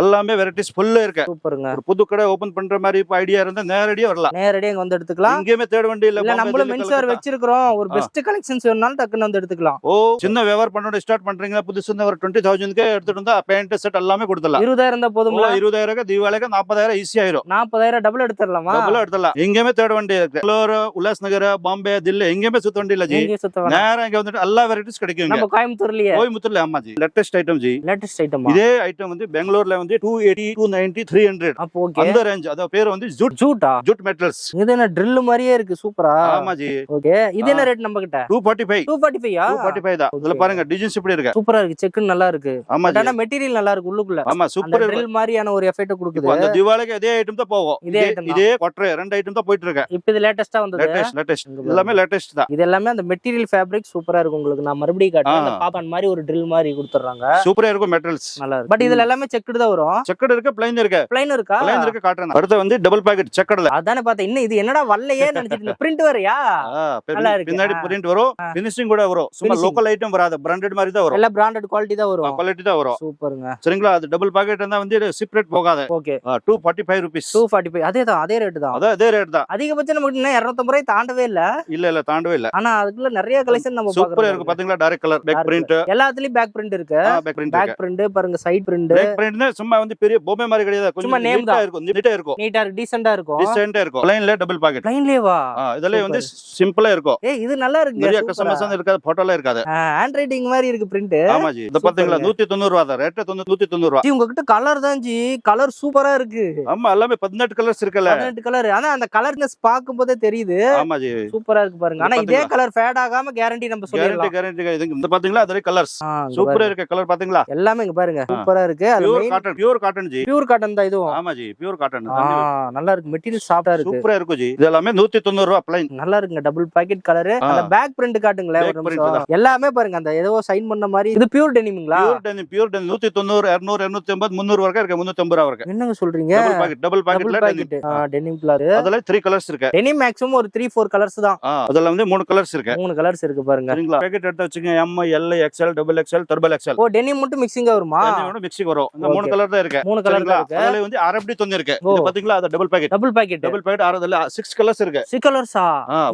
எல்லாமே வெரைட்டிஸ் ஃபுல்லா இருக்கு. சூப்பருங்க. ஒரு புது கடை ஓபன் பண்ற மாதிரி இப்ப ஐடியா இருந்தா நேரடியா வரலாம். நேரடியா இங்க வந்து எடுத்துக்கலாம். இங்கேயுமே தேட வேண்டிய இல்ல. நம்மளும் மென்ஸ்வேர் வச்சிருக்கோம். ஒரு பெஸ்ட் கலெக்ஷன்ஸ் வேணும்னாலும் டக்குன்னு வந்து எடுத்துக்கலாம். ஓ சின்ன வியாபாரம் பண்ணோட ஸ்டார்ட் பண்றீங்க புதுசு ஒரு 20,000 க்கு எடுத்துட்டு வந்தா பேண்ட் செட் எல்லாமே கொடுத்துடலாம். 20,000 இருந்தா போதுமா? 20,000 தீபாவளிக்கு 40,000 ஈஸி ஆயிரும். 40,000 டபுள் எடுத்துடலாமா? டபுள் எடுத்துடலாம். எங்கேயுமே தேட வேண்டிய இருக்கு. பெங்களூர், உல்லாஸ்நகர், பாம்பே, தில்லி எங்கேயுமே சுத்த வேண்டிய இல்ல ஜி. நேரா இங்க வந்துட்டு எல்லா வெரைட்டிஸ் கிடைக்கும். நம்ம கோயம்புத்தூர்லயே. ஆமா G. Latest item G. Latest item. இதே ஐட்டம் வந்து பெங்களூர்ல வந்து 280, 290, 300 அப்போ ஓகே. அந்த ரேஞ்ச். அத பேர் வந்து ஜூட்டா, ஜூட் மெட்டல்ஸ். இது என்ன ட்ரில் மாதிரியே இருக்கு, சூப்பரா. ஆமா ஜி. ஓகே. இது என்ன ரேட் நம்ம கிட்ட? 245. 245 தான். இதுல பாருங்க டிசைன்ஸ் எப்படி இருக்கு. சூப்பரா இருக்கு, செக் நல்லா இருக்கு. ஆமா ஜி. ஆனா மெட்டீரியல் நல்லா இருக்கு உள்ளுக்குள்ள. ஆமா சூப்பர் இருக்கு. ட்ரில் மாதிரியான ஒரு எஃபெக்ட் கொடுக்குது. அந்த திவாலிக்கு இதே ஐட்டம் தான் போகும். இதே கொட்டரை ரெண்டு ஐட்டம் தான் போயிட்டு இருக்கு. இப்போ இது லேட்டஸ்டா வந்தது. லேட்டஸ்ட் எல்லாமே லேட்டஸ்ட் தான். இது எல்லாமே அந்த மெட்டீரியல் ஃபேப்ரிக் சூப்பரா இருக்கு. உங்களுக்கு நான் மறுபடியும் காட்டுறேன். அந்த பாப்பான் மாதிரி ஒரு ட்ரில் மாதிரி கொடுத்துறாங்க. சூப்பரா இருக்கும் மெட்டல்ஸ். நல்லா இருக்கு. பட் இதுல எல்லாமே செக்டு தான் வரும். செக்கட் இருக்கு, ப்ளைன் இருக்கு. ப்ளைன் இருக்கா? ப்ளைன் இருக்கு காட்டுறேன். அடுத்து வந்து டபுள் பாக்கெட் செக்கட்ல. அதானே பார்த்தேன். இன்னும் இது என்னடா வல்லையே நினைச்சிட்டு பிரிண்ட் வரையா? நல்லா இருக்கு. பின்னாடி பிரிண்ட் வரும், ஃபினிஷிங் கூட வரும். சும்மா லோக்கல் ஐட்டம் வராது, பிராண்டட் மாதிரி தான் வரும். எல்லா பிராண்டட் குவாலிட்டி தான் வரும். குவாலிட்டி தான் வரும். சூப்பருங்க. சரிங்களா? அது டபுள் பாக்கெட் இருந்தா வந்து செப்பரேட் போகாது. ஓகே. 245 rupees. 245 அதே ரேட் தான். அதே ரேட் தான். அதிகபட்சம் நமக்கு இன்னும் 250 ரூபாய் தாண்டவே இல்ல. இல்ல தாண்டவே இல்ல. ஆனா அதுக்குள்ள நிறைய கலெக்ஷன் நம்ம பாக்குறோம். சூப்பரா இருக்கு பாத்தீங்களா? Direct colour back print. எல்லாத்துலயும் பேக் பிரிண்ட் இருக்கு. பேக் பிரிண்ட் பாருங்க, சைடு பிரிண்ட். பேக் பிரிண்ட்னா சும்மா வந்து பெரிய பொம்மை மாதிரி கிடையாது. கொஞ்சம் நீட்டா இருக்கும். நீட்டா இருக்கும். டீசன்ட்டா இருக்கும். டீசன்ட்டா இருக்கும். ப்ளைன்ல டபுள் பாக்கெட். ப்ளைன்லேவா? இதெல்லாம் வந்து சிம்பிளா இருக்கும். இது நல்லா இருக்கு. நிறைய கஸ்டமைசேஷன் இருக்காது, போட்டோல இருக்காது. ஹேண்ட் ரைட்டிங் மாதிரி இருக்கு பிரிண்ட். ஆமா ஜி. இத பாத்தீங்களா? 190 ரூபாய் தான். ரேட் 190 ரூபாய். ஜி உங்ககிட்ட கலர் தான் ஜி. கலர் சூப்பரா இருக்கு. ஆமா எல்லாமே 18 கலர்ஸ் இருக்குல. 18 கலர். ஆனா அந்த கலர்னஸ் பாக்கும்போதே தெரியுது. ஆமா ஜி. சூப்பரா இருக்கு பாருங்க. ஆனா இதே கலர் ஃபேட் ஆகாம கேரண்டி நம்ம சொல்லலாம். கேரண்டி இது இந்த பாத்தீங்களா? அதே கலர்ஸ் சூப்பரா இருக்கு. கலர் பாத்தீங்களா? எல்லாமே இங்க பாருங்க சூப்பரா இருக்கு. அது பியூர் காட்டன் ஜி. பியூர் காட்டன் தான் இதுவும். ஆமா ஜி, பியூர் காட்டன். நல்லா இருக்கு. மெட்டீரியல் சாஃப்ட்டா இருக்கு. சூப்பரா இருக்கு ஜி. இது எல்லாமே 190 ரூபாய் ப்ளைன். நல்லா இருக்குங்க. Double pocket colour. அந்த பேக் பிரிண்ட் காட்டுங்களே ஒரு நிமிஷம். எல்லாமே பாருங்க அந்த ஏதோ சைன் பண்ண மாதிரி. இது பியூர் டெனிம்ங்களா? பியூர் டெனிம் 190, 200, 250, 300 வரைக்கும் இருக்கு. 350 ரூபாய் வரைக்கும். என்னங்க சொல்றீங்க? டபுள் பாக்கெட்ல டெனிம் கலர். அதல 3 கலர்ஸ் இருக்கு. டெனிம் மேக்ஸிமம் ஒரு 3-4 கலர்ஸ் தான். அதல வந்து 3 கலர்ஸ் இருக்கு. 3 கலர்ஸ் இருக்கு பாருங்க. சரிங்களா? பாக்கெட் எடுத்து வச்சுங்க. M, L, XL, double XL, turbo XL. ஓ டெனிம் மட்டும் மிக்சிங்கா வருமா? டெனிம் மிக்சிங் வரும். இந்த 3 கலர் தான் இருக்கு. 3 கலர் தான் இருக்கு. அதல வந்து அரபடி தொங்க இருக்கு. இது பாத்தீங்களா? அது டபுள் பாக்கெட். டபுள் பாக்கெட் அதல 6 கலர்ஸ் இருக்கு. 6 கலர்ஸா?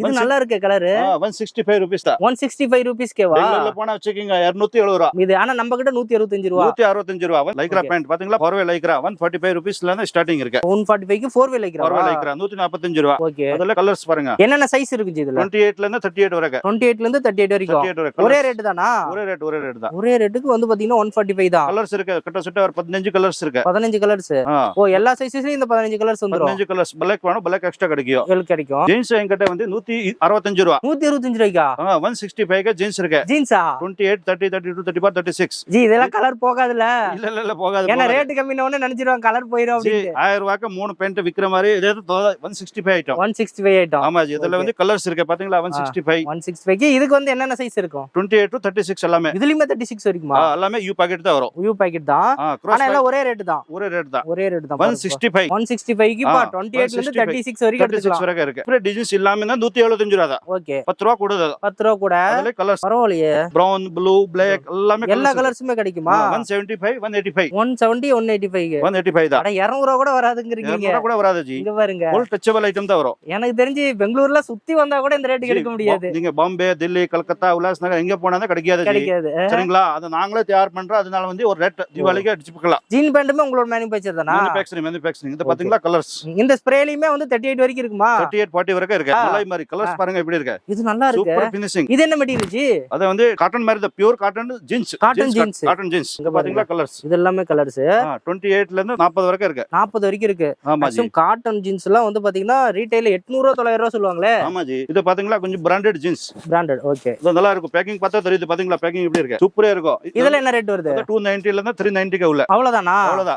இது நல்லா இருக்கு கலர். 165 rupees தான். 165 rupees கேவா? பெங்களூர்ல போனா வச்சுக்கீங்க 270 ரூபாய். இது ஆனா நம்ம கிட்ட 165 ரூபாய். 165 ரூபாய். லைக்ரா பேண்ட் பாத்தீங்களா? 4-way லைக்ரா 145 rupeesல இருந்து ஸ்டார்டிங் இருக்கு. 145 க்கு 4-way லைக்ரா. 4-way லைக்ரா 145 ரூபாய். ஓகே. அதல கலர்ஸ் பாருங்க. என்னென்ன சைஸ் இருக்கு ஜி இதுல? 28ல இருந்து 38 வரைக்கும். 28ல இருந்து 38 வரைக்கும். ஒரே ரேட் தானா? ஒரே ரேட் தான். ஒரே ரேட்டுக்கு வந்து பாத்தீங்கன்னா 145 தான். கலர்ஸ் இருக்கு. கிட்டத்தட்ட ஒரு 15 கலர்ஸ் இருக்கு. 15 கலர்ஸ். ஓ எல்லா சைஸஸ்லயும் இந்த 15 கலர்ஸ் வந்துரும். 15 கலர்ஸ். black வேணும், black எக்ஸ்ட்ரா கிடைக்கும். கிடைக்கும். ஜீன்ஸ் என்கிட்ட வந்து 165 ரூபாய். 165 ரூபாய்க்கா? 165 க்கு ஜீன்ஸ் இருக்கு. ஜீன்ஸா? 28, 30, 32, 34, 36. ஜி இதெல்லாம் கலர் போகாதுல? இல்ல போகாது. ஏன்னா ரேட் கம்மின உடனே நினைச்சிடுவாங்க கலர் போயிடும் அப்படி. 1000 ரூபாய்க்கு 3 பேண்ட் விக்கிற மாதிரி இது 165 ஐட்டம். 165 ஐட்டம். ஆமா ஜி. இதல வந்து கலர்ஸ் இருக்கு பாத்தீங்களா? 165. 165 க்கு இதுக்கு வந்து என்னென்ன சைஸ் இருக்கும்? 28 to 36 எல்லாமே. இதுலயுமே 36 வரைக்குமா? எல்லாமே யூ பாக்கெட் தான் வரும். யூ பாக்கெட் தான். ஆனா எல்லாம் ஒரே ரேட் தான். ஒரே ரேட் தான். 165. 165 க்கு 28ல இருந்து 36 வரைக்கும் எடுத்துக்கலாம். 36 வரைக்கும் இருக்கு. அப்புறம் டிசைன்ஸ் எல்லாமே 175 ரூபாய் தான். ஓகே. 10 ரூபாய் கூட. 10 ரூபாய் கூட. அதல கலர்ஸ் பரவாயில்லையே. பிரவுன், ப்ளூ, பிளாக் எல்லாமே எல்லா கலர்ஸுமே கிடைக்குமா? 175, 185. 170, 185. 185 தான். அட 200 ரூபாய் கூட வராதுங்கறீங்க. 200 ரூபாய் கூட வராது ஜி. இங்க பாருங்க. ஃபுல் டச்சபிள் ஐட்டம் தான் வரும். எனக்கு தெரிஞ்சு பெங்களூர்ல சுத்தி வந்தா கூட இந்த ரேட்டுக்கு எடுக்க முடியாது. நீங்க பாம்பே, தில்லி, கல்கத்தா, உல்லாஸ் நகர் எங்க போனாலும் கிடைக்காது. சரிங்களா? அது நாங்களே தயார் பண்றோம். அதனால வந்து ஒரு ரேட் தீபாவளிக்கு அடிச்சுக்கலாம். ஜீன் பேண்ட்மே உங்களோட மேனுஃபேக்சர் தானா? மேனுஃபேக்சரிங். இது பாத்தீங்களா கலர்ஸ்? இந்த ஸ்ப்ரேலயுமே வந்து 38 வரைக்கும் இருக்குமா? 38, 40 வரைக்கும் இருக்கு. நல்லா மாதிரி கலர்ஸ் பாருங்க எப்படி இருக்கு. இது நல்லா இருக்கு. Super finishing. இது என்ன மெட்டீரியல் ஜி? அது வந்து காட்டன் மாதிரி தான். Pure cotton jeans. Cotton jeans. இங்க பாத்தீங்களா கலர்ஸ்? இது எல்லாமே கலர்ஸ். 28ல இருந்து 40 வரைக்கும் இருக்கு. 40 வரைக்கும் இருக்கு. ஆமா ஜி. காட்டன் ஜீன்ஸ் எல்லாம் வந்து பாத்தீங்கன்னா ரீட்டைல் 800 900 சொல்லுவாங்களே. ஆமா ஜி. இது பாத்தீங்களா கொஞ்சம் பிராண்டட் ஜீன்ஸ். பிராண்டட். ஓகே. இது நல்லா இருக்கும். பேக்கிங் பார்த்தா தெரியுது பாத்தீங்களா? பேக்கிங் எப்படி இருக்கு? சூப்பரா இருக்கும். இதெல்லாம் என்ன ரேட் வருது? 290ல இருந்து 390 க்கு உள்ள. அவ்வளவுதானா?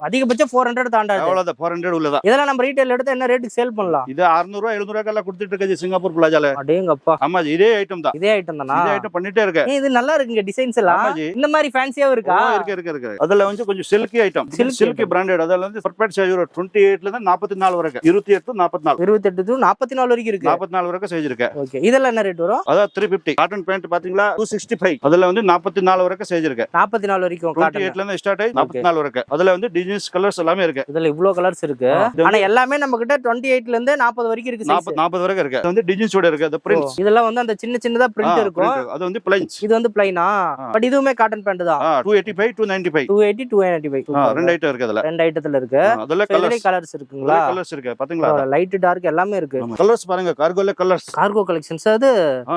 அதிகபட்சம் 400 தாண்டாது. அவ்வளவுதான். 400 உள்ளதா. இதெல்லாம் நம்ம ரீட்டைல் எடுத்து என்ன ரேட்டுக்கு சேல் பண்ணலாம்? இது 600 ரூபாய் 700 ரூபாய்க்கு எல்லாம் கொடுத்துட்டு இருக்கு சிங்கப்பூர் பிளாஜால. அடேங்கப்பா. ஆமா ஜி. இதே ஐட்டம் தான். இதே ஐட்டம் தானா? இதே ஐட்டம் பண்ணிட்டே இருக்கு. இது நல்லா இருக்குங்க டிசைன்ஸ் எல்லாம். இந்த மாதிரி ஃபேன்சியாவும் இருக்கா? இருக்கு. அதுல வந்து கொஞ்சம் சில்கி ஐட்டம். Silky branded. அதுல வந்து பர்ஃபெக்ட் சைஸ் 28ல இருந்து 44 வரைக்கும். 28 to 44. 28 to 44 வரைக்கும் இருக்கு. 44 வரைக்கும் சைஸ் இருக்கு. ஓகே. இதெல்லாம் என்ன ரேட் வரும்? அத 350. காட்டன் பேண்ட் பாத்தீங்களா 265. அதுல வந்து 44 வரைக்கும் சைஸ் இருக்கு. 44 வரைக்கும் காட்டன். 28ல இருந்து ஸ்டார்ட் ஆகி 44 வரைக்கும். அதுல வந்து டிசைன்ஸ் கலர்ஸ் எல்லாமே இருக்கு. இதுல இவ்ளோ கலர்ஸ் இருக்கு. ஆனா எல்லாமே நம்ம கிட்ட 28ல இருந்து 40 வரைக்கும் இருக்கு சைஸ். 40 வரைக்கும் இருக்கு. அது வந்து டிசைன்ஸோட இருக்கு. அது பிரிண்ட்ஸ். இதெல்லாம் வந்து அந்த சின்னதா பிரிண்ட் இருக்கும். அது வந்து பிளைன்ஸ். இது வந்து பிளைனா? பட் இதுவுமே காட்டன் பேண்ட் தான். 285, 295. 280, 295. ரெண்டு ஐட்டம் இருக்கு அதுல. ரெண்டு ஐட்டத்துல இருக்கு. அதுல கலர்ஸ் இருக்குங்களா? கலர்ஸ் இருக்கு. பாத்தீங்களா? லைட் டார்க் எல்லாமே இருக்கு. கலர்ஸ் பாருங்க. கார்கோல கலர்ஸ். கார்கோ கலெக்ஷன்ஸ் அது.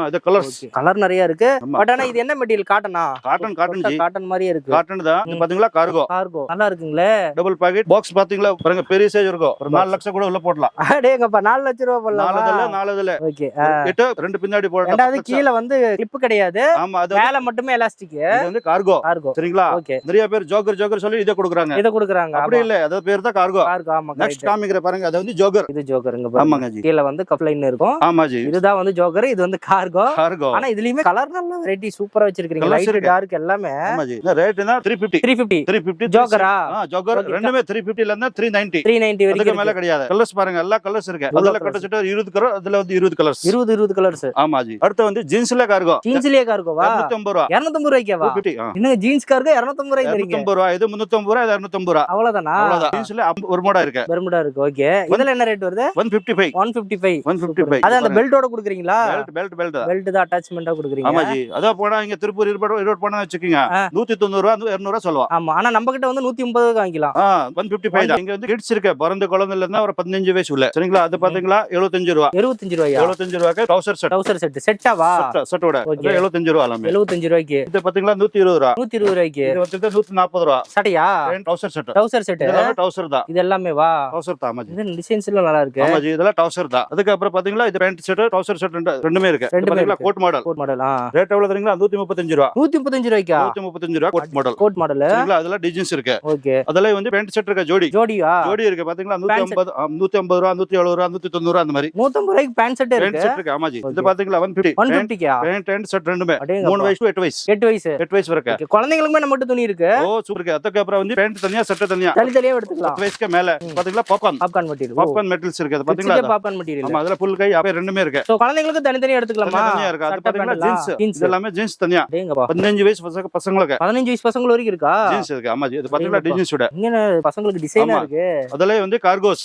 இது கலர்ஸ். கலர் நிறைய இருக்கு. பட் ஆனா இது என்ன மெட்டீரியல்? காட்டனா? காட்டன் ஜி. காட்டன் மாதிரியே இருக்கு. காட்டன் தான். இது பாத்தீங்களா கார்கோ. கார்கோ நல்லா இருக்குங்களே. டபுள் பாக்கெட் பாக்ஸ் பாத்தீங்களா பாருங்க, பெரிய சைஸ் இருக்கும். ஒரு 4 லட்சம் கூட உள்ள போடலாம். அடேங்கப்பா 4 லட்சம் ரூபாய் போடலாம். 4 இதுல ஓகே. எட்டு ரெண்டு பின்னாடி போடலாம். ரெண்டாவது கீழ வந்து கிளிப் கிடையாது. ஆமா, அது மேல மட்டுமே எலாஸ்டிக். இது வந்து கார்கோ. கார்கோ சரிங்களா? ஓகே. நிறைய பேர் ஜோக்கர் சொல்லி இத கொடுக்குறாங்க. இத கொடுக்குறாங்க. அப்படி இல்ல, அது பேர் தான் கார்கோ. கார்கோ ஆமா. நெக்ஸ்ட் காமிக்கிற பாருங்க, அது வந்து ஜோக்கர். இது ஜோக்கருங்க பாருங்க. ஆமாங்க ஜி. கீழ வந்து கப் லைன் இருக்கும். ஆமா ஜி. இதுதான் வந்து ஜோக்கர், இது வந்து கார்கோ. கார்கோ. ஆனா இதுலயுமே கலர் நல்ல வெரைட்டி சூப்பரா வச்சிருக்கீங்க. லைட் டார்க் எல்லாமே. ஆமா ஜி. ரேட்னா 350 ஜோக்கரா? ஜோக்கர் ரெண்டுமே 350 ல இருந்து 390 வரைக்கும். அதுக்கு மேல கிடையாது. கலர்ஸ் பாருங்க, எல்லா கலர்ஸ் இருக்கு. அதுல கிட்டத்தட்ட 20 கலர், அதுல வந்து 20 கலர்ஸ். 20 கலர்ஸ். ஆமா ஜி. அடுத்து வந்து ஜீன்ஸ்ல கார்கோ. ஜீன்ஸ்லயே கார்கோவா? 250 ரூபாய். 250 ரூபாய்க்கேவா? என்ன ஜீன்ஸ் கார்கோ 250 ரூபாய்க்கு தரீங்க? 250 ரூபாய். இது 350 ரூபாய், இது 250 ரூபாய். அவ்வளவுதானா? அவ்வளவுதான். ஜீன்ஸ்ல ஒரு மோடா இருக்கு. பெர்முடா இருக்கு. ஓகே. இதுல என்ன ரேட் வருது? 155. அது அந்த பெல்ட்டோட குடுக்குறீங்களா? பெல்ட் தான் அட்டாச்மெண்டா குடுக்குறீங்க. ஆமா ஜி. அத போனா இங்க திருப்பூர் ஈரோடு போனா வெச்சுக்கீங்க, 190 ரூபாய் 200 ரூபாய் சொல்லுவா. ஆமா, ஆனா நம்ம கிட்ட வந்து 150 வாங்கிக்கலாம். 155 தான். இங்க வந்து கிட்ஸ் இருக்கு, பிறந்த குழந்தைல இருந்தா ஒரு 15 வயசு உள்ள. சரிங்களா? அது பாத்தீங்களா 75 ரூபாய். 75 ரூபாயா? 75 ரூபாய்க்கு ட்ரவுசர் செட். செட்டாவா? செட்டோட 75 ரூபாய் எல்லாமே. 75 ரூபாய்க்கு. இது பாத்தீங்களா 120 ரூபாய். 120 ரூபாய்க்கு. இது வந்து 140 ரூபாய். சட்டையா? Trouser set. இதெல்லாம் ட்ரவுசர் தான். இது எல்லாமே வா? ட்ரவுசர் தான். ஆமா ஜி. இது டிசைன்ஸ் எல்லாம் நல்லா இருக்கு. ஆமா ஜி. இதெல்லாம் ட்ரவுசர் தான். அதுக்கு அப்புறம் பாத்தீங்களா இது பேண்ட் செட், ட்ரவுசர் செட் ரெண்டுமே இருக்கு. இது பாத்தீங்களா கோட் மாடல். ரேட் எவ்வளவு தெரியுங்களா? 135 ரூபாய். 135 ரூபாய்க்கா? 135 ரூபாய் கோட் மாடல். சரிங்களா? அதுல டிசைன்ஸ் இருக்கு. ஓகே. அதுல வந்து பேண்ட் செட் இருக்கு, ஜோடியா? ஜோடி இருக்கு பாத்தீங்களா? 150 150 ரூபாய், 170 ரூபாய், 190 ரூபாய் அந்த மாதிரி. 150 ரூபாய்க்கு பேண்ட் செட் இருக்கு. பேண்ட் செட் இருக்கு. ஆமா ஜி. இது பாத்தீங்களா 150 கா? பேண்ட் அண்ட் செட் ரெண்டுமே 3 வயசு to 8 வயசு. 8 வயசு வரைக்கும். ஓகே. குழந்தைகளுக்கு நம்ம மட்டும் துணி இருக்கு. ஓ சூப்பர் இருக்கு. அதுக்கு அப்புறம் வந்து பேண்ட் தனியா, செட் தனியா. தனித்தனியா எடுத்துக்கலாம். 10 வயசுக்கு மேல பாத்தீங்களா பாப்கார்ன் மெட்டீரியல்ஸ் இருக்கு. அது பாத்தீங்களா பாப்கார்ன் மெட்டீரியல். ஆமா, அதுல ஃபுல் கை அப்பே ரெண்டுமே இருக்கு. சோ குழந்தைகளுக்கு தனித்தனியா எடுத்துக்கலாமா? தனியா இருக்கு. அது பாத்தீங்களா ஜீன்ஸ். இதெல்லாம் ஜீன்ஸ் தனியா. 15 வயசு பசங்களுக்கு. 15 வயசு பசங்க வரைக்கும் இருக்கா? ஜீன்ஸ் இருக்கு. ஆமா ஜி. இது பாத்தீங்களா டிசைன்ஸோட. இங்க பசங்களுக்கு டிசைனா இருக்கு. அதல வந்து கார்கோஸ்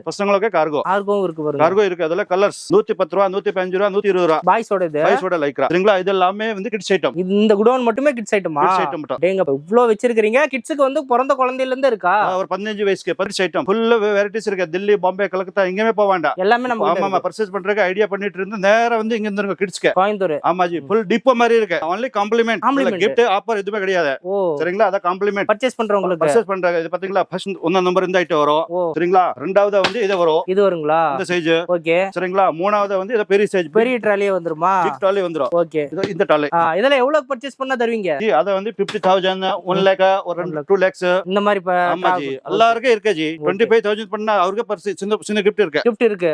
பசங்களுக்கு கார்கோ இருக்கு பாருங்க. கார்கோ இருக்கு. அதல கலர்ஸ் 110 ரூபாய், 115 ரூபாய், 120 ரூபாய். பாய்ஸோட லைக்ரா. சரிங்களா? இது எல்லாமே வந்து கிட்ஸ் ஐட்டம். இந்த குடோன் மட்டுமே கிட்ஸ் ஐட்டமா? கிட்ஸ் ஐட்டம் மட்டும். டேங்கப்பா இவ்ளோ வச்சிருக்கீங்க. கிட்ஸ்க்கு வந்து பிறந்த குழந்தையில இருந்து இருக்கா? ஒரு 15 வயசுக்கு கிட்ஸ் ஐட்டம் ஃபுல் வெரைட்டிஸ் இருக்கு. டெல்லி, பாம்பே, கல்கத்தா எங்கேயுமே போக வேண்டாம். எல்லாமே நம்ம ஆமா பர்ச்சேஸ் பண்றதுக்கு ஐடியா பண்ணிட்டு இருந்து நேரா வந்து இங்க இருந்துங்க கிட்ஸ்க்கு. கோயம்புத்தூர். ஆமா ஜி. ஃபுல் டிப்போ மாதிரி இருக்கு. only complement. gift ஆஃபர் எதுவுமே கிடையாது. சரிங்களா? அத காம்ப்ளிமெண்ட் பர்ச்சேஸ் பண்றவங்களுக்கு. பர்ச்சேஸ் பண்றாங்க. இது பாத்தீங்களா ஃபர்ஸ்ட் 1 நம்பர் இந்த ஐட்டம் வரும். சரிங்களா? ரெண்டாவது வந்து இது வரும். இது வருங்களா? இந்த சைஸ். ஓகே. சரிங்களா? மூணாவது வந்து இது பெரிய சைஸ். பெரிய ட்ராலியே வந்துருமா? பிக் ட்ராலி வந்துரும். ஓகே. இந்த ட்ராலி. இதெல்லாம் எவ்வளவு பர்ச்சேஸ் பண்ணா தருவீங்க? ஜி அத வந்து 50,000, 1 lakh, ஒரு 2 lakhs இந்த மாதிரி. ஆமா ஜி. எல்லாருக்கும் இருக்கு ஜி. 25,000 பண்ணா அவருக்கு பர்ஸ் சின்ன gift இருக்கு.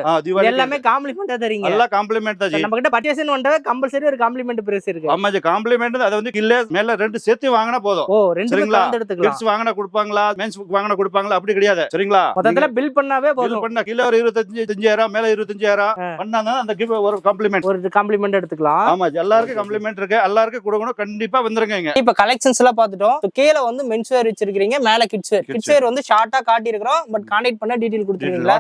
எல்லாமே காம்ப்ளிமெண்டா தரீங்க. எல்லாம் காம்ப்ளிமெண்ட் தான் ஜி. நம்ம கிட்ட பர்ச்சேஸ் பண்ணா கம்பல்சரி ஒரு காம்ப்ளிமெண்ட் பிரைஸ் இருக்கு. ஆமா ஜி. காம்ப்ளிமெண்ட் அது வந்து கில்ல மேல ரெண்டு சேர்த்து வாங்குனா போதும். ரெண்டு கலந்து எடுத்துக்கலாம். கிட்ஸ் வாங்குனா கொடுப்பாங்களா, மென்ஸ் வாங்குனா கொடுப்பாங்களா அப்படி கிடையாது. சரிங்களா? மொத்தத்துல பில் பண்ணாவே போதும். பில் பண்ணா கிலோ 25,000 மேல 25,000 பண்ணாதான் அந்த கிவ் ஒரு காம்ப்ளிமெண்ட் எடுத்துக்கலாம். ஆமா ஜி. எல்லாருக்கும் காம்ப்ளிமெண்ட் இருக்கு. எல்லாருக்கும் கொடுக்கணும். கண்டிப்பா வந்துருங்க இங்க. இப்ப கலெக்ஷன்ஸ் எல்லாம் பாத்துட்டோம். கீழ வந்து மென்ஸ் வேர் வச்சிருக்கீங்க, மேல கிட்ஸ் வேர் வந்து ஷார்ட்டா காட்டி இருக்கோம். பட் கான்டாக்ட் பண்ண டீடைல் கொடுத்துருவீங்களா?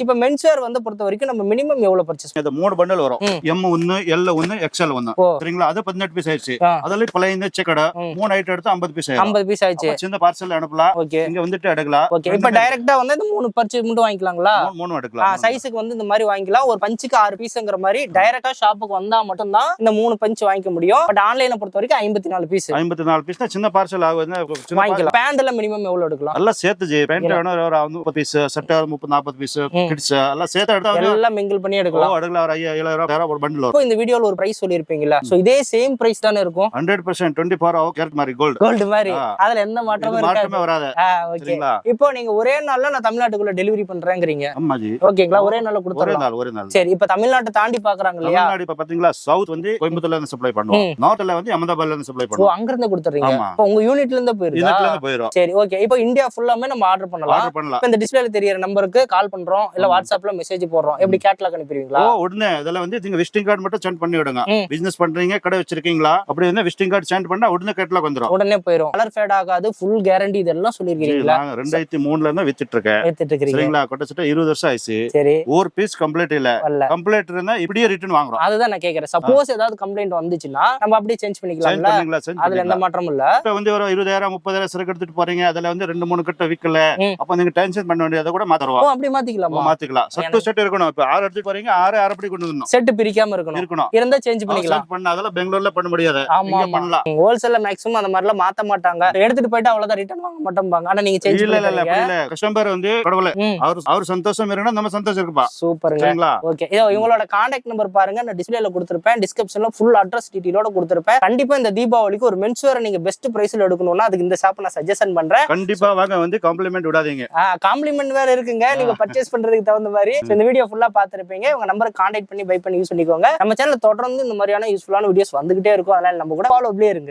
இப்ப மென்ஸ் வேர் வந்து பொறுத்த வரைக்கும் நம்ம மினிமம் எவ்வளவு பர்ச்சேஸ்? இது 3 பண்டல் வரும். M1, L1, XL1. சரிங்களா? அது 18 பீஸ் ஆயிடுச்சு. அதுல பிளைன் செக்கட 3 ஐட்டம் எடுத்து 50 பீஸ் ஆயிடும். 50 பீஸ் ஆயிடுச்சு. சின்ன பார்சல் அனுப்பலாம். இங்க வந்துட்டு எடுக்கலாம். ஓகே. இப்ப டைரக்ட்டா வந்து இந்த 3 பர்ச்சேஸ் மட்டும் வாங்கிக்கலாங்களா? 3 எடுக்கலாம். சைஸ்க்கு வந்து இந்த மாதிரி வாங்கிக்கலாம். ஒரு பஞ்சுக்கு 6 பீஸ்ங்கற மாதிரி டைரக்ட்டா ஷாப்புக்கு வந்தா மட்டும் தான் இந்த 3 பஞ்ச் வாங்கிக்க முடியும். பட் ஆன்லைன்ல பொறுத்த வரைக்கும் 54 பீஸ். 54 பீஸ் தான் சின்ன பார்சல் ஆகுது. வாங்கிக்கலாம். பேண்ட்ல மினிமம் எவ்வளவு எடுக்கலாம்? எல்லாம் சேர்த்து ஜி. பேண்ட் வேணும் ஒரு 30 பீஸ், சட்டை 30-40 பீஸ், கிட்ஸ் எல்லாம் சேர்த்து எடுத்தா எல்லாம் மிங்கிள் பண்ணி எடுக்கலாம். எடுக்கலாம். ஒரு 5,000 ஒரு பண்டல் வரும். இப்போ இந்த வீடியோல ஒரு பிரைஸ் சொல்லிருப்பீங்கல. சோ இதே சேம் பிரைஸ் தானே இருக்கும்? 100% 24 hour கேரட் மாதிரி கோல்ட் மாதிரி. அதுல எந்த மாற்றமே வராது. ஓகே. இப்போ நீங்க ஒரே நாள்ல நான் தமிழ்நாட்டுக்குள்ள டெலிவரி பண்றேங்கறீங்க. ஆமா ஜி. ஓகேங்களா? ஒரே நாள்ல கொடுத்துறலாம். ஒரே நாள். சரி. இப்போ தமிழ்நாட்டை தாண்டி பாக்குறாங்க இல்லையா? தமிழ்நாடு இப்ப பாத்தீங்களா சவுத் வந்து கோயம்புத்தூர்ல இருந்து சப்ளை பண்ணுவோம். நார்த்ல வந்து அஹமதாபாத்ல இருந்து சப்ளை பண்ணுவோம். அங்க இருந்து கொடுத்துறீங்க. இப்போ உங்க யூனிட்ல இருந்து போயிரும். சரி. ஓகே. இப்போ இந்தியா ஃபுல்லாமே நம்ம ஆர்டர் பண்ணலாம். இப்போ இந்த டிஸ்ப்ளேல தெரியற நம்பருக்கு கால் பண்றோம் இல்ல வாட்ஸ்அப்ல மெசேஜ் போடுறோம். எப்படி கேட்டலாக் அனுப்பிடுவீங்களா? உடனே இதெல்லாம் வந்து நீங்க விசிட்டிங் கார்டு மட்டும் சென்ட் பண்ணி விடுங்க. பிசினஸ் பண்றீங்க, கடை வச்சிருக்கீங்களா, அப்படி வந்து விசிட்டிங் கார்டு சென்ட் பண்ணா உடனே கேட்டலாக் வந்துரும். உடனே போயிடும். கலர் ஃபேட் ஆகாது. ஃபுல் கேரண்டி இதெல்லாம் சொல்லிருக்கீங்களா? 2003ல இருந்து வித்துட்டு இருக்கேன். சரிங்களா? கிட்டத்தட்ட 20 வருஷம் ஆயிடுச்சு. சரி. ஒரு பீஸ் கம்ப்ளீட் இல்ல. கம்ப்ளீட் இருந்தா இப்படியே ரிட்டர்ன் வாங்குறோம். அதுதான் நான் கேக்குறேன். சப்போஸ் ஏதாவது கம்ப்ளைண்ட் வந்துச்சுன்னா நம்ம அப்படியே சேஞ்ச் பண்ணிக்கலாம்ல? அதுல எந்த மாற்றமும் இல்ல. இப்ப வந்து ஒரு 20,000 30,000 சரக்கு எடுத்துட்டு போறீங்க. அதுல வந்து 2-3 கட்ட விக்கல. அப்ப நீங்க டென்ஷன் பண்ண வேண்டியதை கூட மாத்தறோம். அப்படி மாத்திக்கலாமா? மாத்திக்கலாம். செட் இருக்கணும். இப்ப 6 எடுத்துட்டு போறீங்க, 6 அப்படி கொண்டு வரணும். செட் பிரிக்காம இருக்கணும். இருந்தா சேஞ்ச் பண்ணிக்கலாம். பண்ண அதெல்லாம் பெங்களூர்ல பண்ண முடியாது. இங்க பண்ணலாம். ஹோல்சேல் கஸ்டமர்ல மேக்ஸிமம் அந்த மாதிரி எல்லாம் மாத்த மாட்டாங்க, எடுத்துட்டு போயிட்டு அவ்வளவுதான் ரிட்டர்ன் வாங்க மாட்டோம்பாங்க. ஆனா நீங்க சேஞ்ச் இல்ல கஸ்டமர் வந்து கடவுளே அவர் சந்தோஷம் இருக்கணும், நம்ம சந்தோஷம் இருக்குப்பா. சூப்பருங்க. சரிங்களா? ஓகே, இவங்களோட கான்டாக்ட் நம்பர் பாருங்க, நான் டிஸ்பிளேல கொடுத்திருப்பேன், டிஸ்கிரிப்ஷன்ல ஃபுல் அட்ரஸ் டீடைலோட கொடுத்திருப்பேன். கண்டிப்பா இந்த தீபாவளிக்கு ஒரு மென்ஸ் வேர் நீங்க பெஸ்ட் பிரைஸ்ல எடுக்கணும்னா அதுக்கு இந்த ஷாப் நான் சஜஷன் பண்றேன். கண்டிப்பா வாங்க, வந்து காம்ப்ளிமெண்ட் விடாதீங்க. காம்ப்ளிமெண்ட் வேற இருக்குங்க, நீங்க பர்ச்சேஸ் பண்றதுக்கு தகுந்த மாதிரி. இந்த வீடியோ ஃபுல்லா பாத்துருப்பீங்க, உங்க நம்பரை கான்டாக்ட் பண்ணி பை பண்ணி யூஸ் பண்ணிக்கோங்க. நம்ம சேனல்ல தொடர்ந்து இந்த மாதிரியான யூஸ்ஃபுல்லான வீடியோஸ் வந்துகிட்டே இருக்கும், அதனால நம்ம கூட ஃபாலோப்லயே இருங்க.